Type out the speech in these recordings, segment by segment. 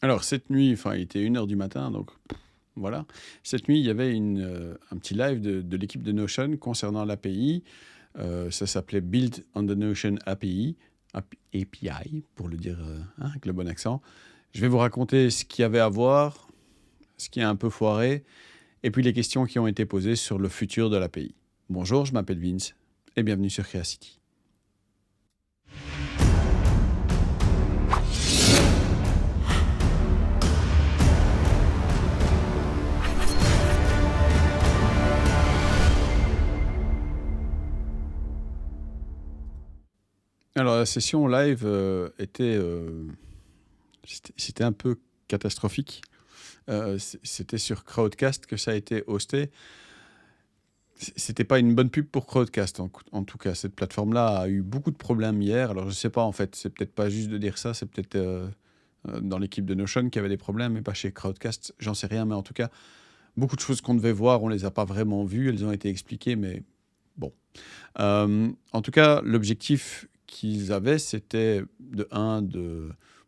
Alors cette nuit, enfin, il était 1 heure du matin, donc voilà. Cette nuit, il y avait un petit live de l'équipe de Notion concernant l'API. Ça s'appelait Build on the Notion API, pour le dire avec le bon accent. Je vais vous raconter ce qu'il y avait à voir, ce qui a un peu foiré, et puis les questions qui ont été posées sur le futur de l'API. Bonjour, je m'appelle Vince, et bienvenue sur Creacity. Alors la session live c'était un peu catastrophique. C'était sur Crowdcast que ça a été hosté. C'était pas une bonne pub pour Crowdcast, en tout cas. Cette plateforme-là a eu beaucoup de problèmes hier. Alors, je sais pas, en fait, c'est peut-être pas juste de dire ça. C'est peut-être dans l'équipe de Notion qui avait des problèmes, mais pas chez Crowdcast. J'en sais rien, mais en tout cas, beaucoup de choses qu'on devait voir, on les a pas vraiment vues. Elles ont été expliquées, mais bon. En tout cas, l'objectif qu'ils avaient, c'était de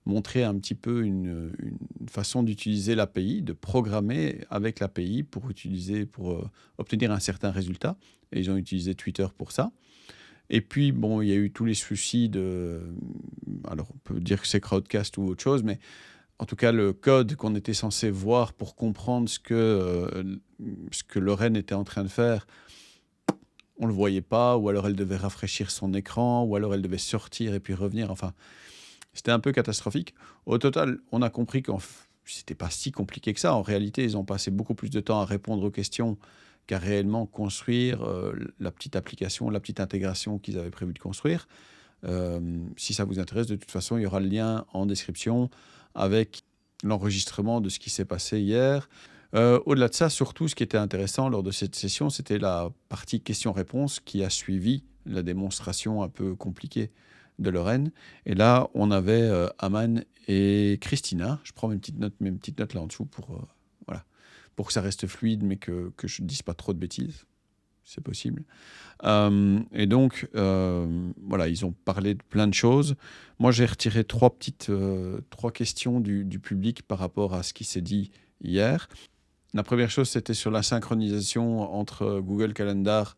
montrer un petit peu une façon d'utiliser l'API, de programmer avec l'API pour obtenir un certain résultat. Et ils ont utilisé Twitter pour ça. Et puis, bon, il y a eu tous les soucis alors, on peut dire que c'est Crowdcast ou autre chose, mais en tout cas, le code qu'on était censé voir pour comprendre ce que Lorraine était en train de faire, on ne le voyait pas, ou alors elle devait rafraîchir son écran, ou alors elle devait sortir et puis revenir. Enfin, c'était un peu catastrophique. Au total, on a compris que c'était pas si compliqué que ça. En réalité, ils ont passé beaucoup plus de temps à répondre aux questions qu'à réellement construire la petite application, la petite intégration qu'ils avaient prévu de construire. Si ça vous intéresse, de toute façon, il y aura le lien en description avec l'enregistrement de ce qui s'est passé hier. Au-delà de ça, surtout, ce qui était intéressant lors de cette session, c'était la partie questions-réponses qui a suivi la démonstration un peu compliquée de Lorraine. Et là, on avait Aman et Christina. Je prends mes petites notes là en dessous voilà, pour que ça reste fluide, mais que je ne dise pas trop de bêtises. C'est possible. Et donc, voilà, ils ont parlé de plein de choses. Moi, j'ai retiré trois questions du public par rapport à ce qui s'est dit hier. La première chose, c'était sur la synchronisation entre Google Calendar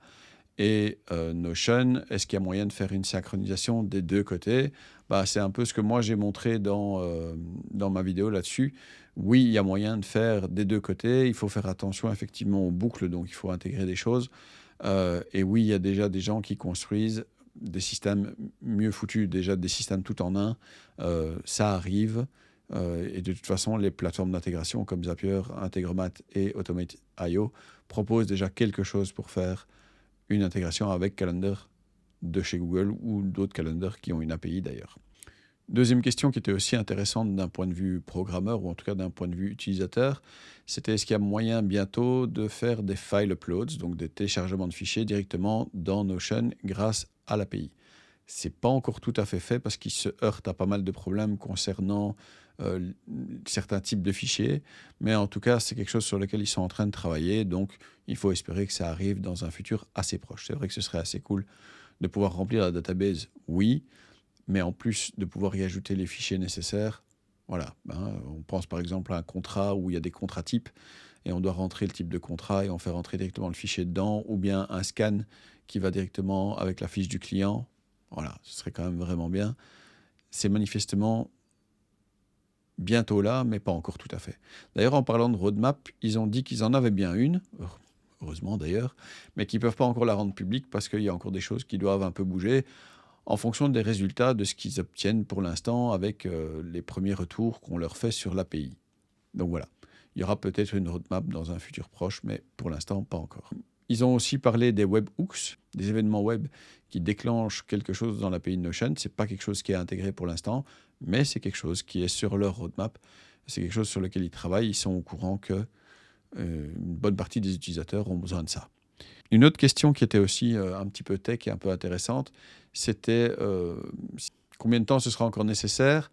et Notion. Est-ce qu'il y a moyen de faire une synchronisation des deux côtés? C'est un peu ce que moi j'ai montré dans ma vidéo là-dessus. Oui, il y a moyen de faire des deux côtés. Il faut faire attention effectivement aux boucles, donc il faut intégrer des choses. Et oui, il y a déjà des gens qui construisent des systèmes mieux foutus, déjà des systèmes tout en un. Ça arrive. Et de toute façon, les plateformes d'intégration comme Zapier, Integromat et Automate.io proposent déjà quelque chose pour faire une intégration avec Calendar de chez Google ou d'autres calendars qui ont une API d'ailleurs. Deuxième question qui était aussi intéressante d'un point de vue programmeur ou en tout cas d'un point de vue utilisateur, c'était est-ce qu'il y a moyen bientôt de faire des file uploads, donc des téléchargements de fichiers directement dans Notion grâce à l'API. C'est pas encore tout à fait parce qu'il se heurte à pas mal de problèmes concernant certains types de fichiers, mais en tout cas, c'est quelque chose sur lequel ils sont en train de travailler, donc il faut espérer que ça arrive dans un futur assez proche. C'est vrai que ce serait assez cool de pouvoir remplir la database, oui, mais en plus de pouvoir y ajouter les fichiers nécessaires. Voilà, on pense par exemple à un contrat où il y a des contrats types et on doit rentrer le type de contrat et on fait rentrer directement le fichier dedans, ou bien un scan qui va directement avec la fiche du client. Voilà, ce serait quand même vraiment bien. C'est manifestement bientôt là, mais pas encore tout à fait. D'ailleurs, en parlant de roadmap, ils ont dit qu'ils en avaient bien une, heureusement d'ailleurs, mais qu'ils ne peuvent pas encore la rendre publique parce qu'il y a encore des choses qui doivent un peu bouger en fonction des résultats de ce qu'ils obtiennent pour l'instant avec les premiers retours qu'on leur fait sur l'API. Donc voilà, il y aura peut-être une roadmap dans un futur proche, mais pour l'instant, pas encore. Ils ont aussi parlé des webhooks, des événements web qui déclenchent quelque chose dans l'API de Notion. Ce n'est pas quelque chose qui est intégré pour l'instant, mais c'est quelque chose qui est sur leur roadmap. C'est quelque chose sur lequel ils travaillent. Ils sont au courant que une bonne partie des utilisateurs ont besoin de ça. Une autre question qui était aussi un petit peu tech et un peu intéressante, c'était combien de temps ce sera encore nécessaire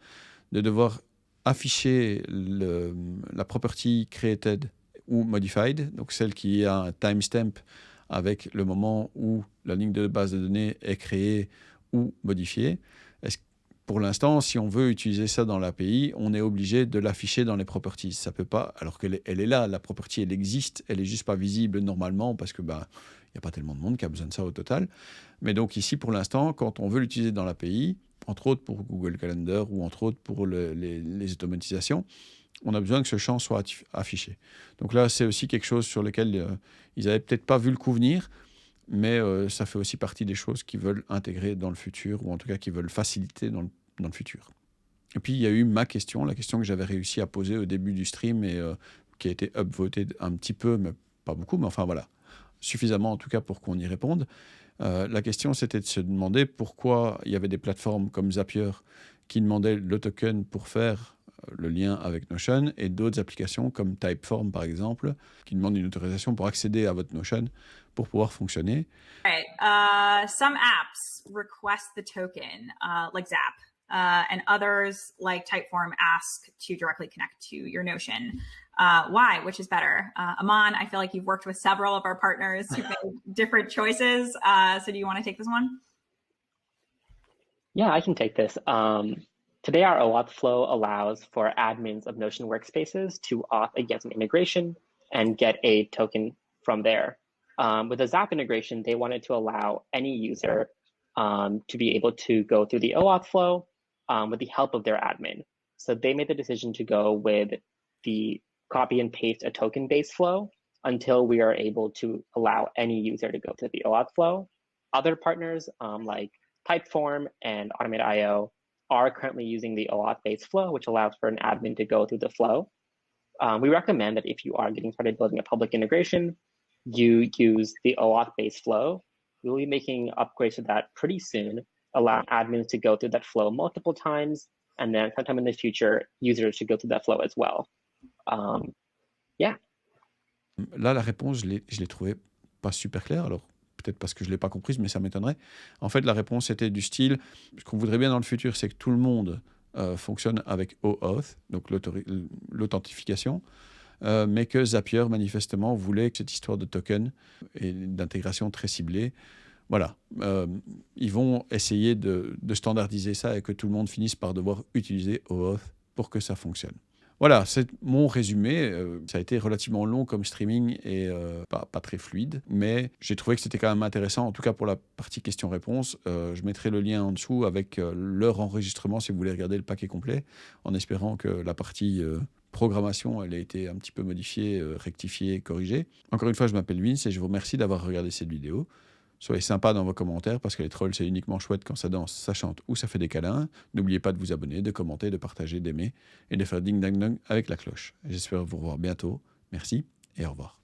de devoir afficher la property created ou modified, donc celle qui a un timestamp avec le moment où la ligne de base de données est créée ou modifiée. pour l'instant, si on veut utiliser ça dans l'API, on est obligé de l'afficher dans les properties. Ça peut pas, alors qu'elle elle est là, la property, elle existe, elle est juste pas visible normalement parce que il n'y a pas tellement de monde qui a besoin de ça au total. Mais donc ici, pour l'instant, quand on veut l'utiliser dans l'API, entre autres pour Google Calendar ou entre autres pour les automatisations, on a besoin que ce champ soit affiché. Donc là, c'est aussi quelque chose sur lequel ils n'avaient peut-être pas vu le coup venir, mais ça fait aussi partie des choses qu'ils veulent intégrer dans le futur, ou en tout cas qu'ils veulent faciliter dans le futur. Et puis, il y a eu ma question, la question que j'avais réussi à poser au début du stream et qui a été upvotée un petit peu, mais pas beaucoup, mais enfin voilà, suffisamment en tout cas pour qu'on y réponde. La question, c'était de se demander pourquoi il y avait des plateformes comme Zapier qui demandaient le token pour faire le lien avec Notion et d'autres applications comme Typeform, par exemple, qui demandent une autorisation pour accéder à votre Notion pour pouvoir fonctionner. Right. Some apps request the token, like Zap, and others, like Typeform, ask to directly connect to your Notion. Why? Which is better? Aman, I feel like you've worked with several of our partners who've made different choices. So do you want to take this one? Yeah, I can take this. Today, our OAuth flow allows for admins of Notion workspaces to auth against an integration and get a token from there. With the Zap integration, they wanted to allow any user to be able to go through the OAuth flow with the help of their admin. So they made the decision to go with the copy and paste a token-based flow until we are able to allow any user to go to the OAuth flow. Other partners like Typeform and Automate.io are currently using the OAuth-based flow, which allows for an admin to go through the flow. We recommend that if you are getting started building a public integration, you use the OAuth-based flow. We'll be making upgrades to that pretty soon, allowing admins to go through that flow multiple times, and then sometime in the future, users should go through that flow as well. Yeah. Là, la réponse, je l'ai trouvée pas super claire. Alors, peut-être parce que je ne l'ai pas comprise, mais ça m'étonnerait. En fait, la réponse était du style, ce qu'on voudrait bien dans le futur, c'est que tout le monde fonctionne avec OAuth, donc l'authentification, mais que Zapier, manifestement, voulait que cette histoire de token et d'intégration très ciblée, voilà, ils vont essayer de standardiser ça et que tout le monde finisse par devoir utiliser OAuth pour que ça fonctionne. Voilà, c'est mon résumé. Ça a été relativement long comme streaming et pas très fluide, mais j'ai trouvé que c'était quand même intéressant, en tout cas pour la partie questions-réponses. Je mettrai le lien en dessous avec leur enregistrement si vous voulez regarder le paquet complet, en espérant que la partie programmation, elle a été un petit peu modifiée, rectifiée, corrigée. Encore une fois, je m'appelle Vince et je vous remercie d'avoir regardé cette vidéo. Soyez sympa dans vos commentaires parce que les trolls, c'est uniquement chouette quand ça danse, ça chante ou ça fait des câlins. N'oubliez pas de vous abonner, de commenter, de partager, d'aimer et de faire ding dang dong avec la cloche. J'espère vous revoir bientôt. Merci et au revoir.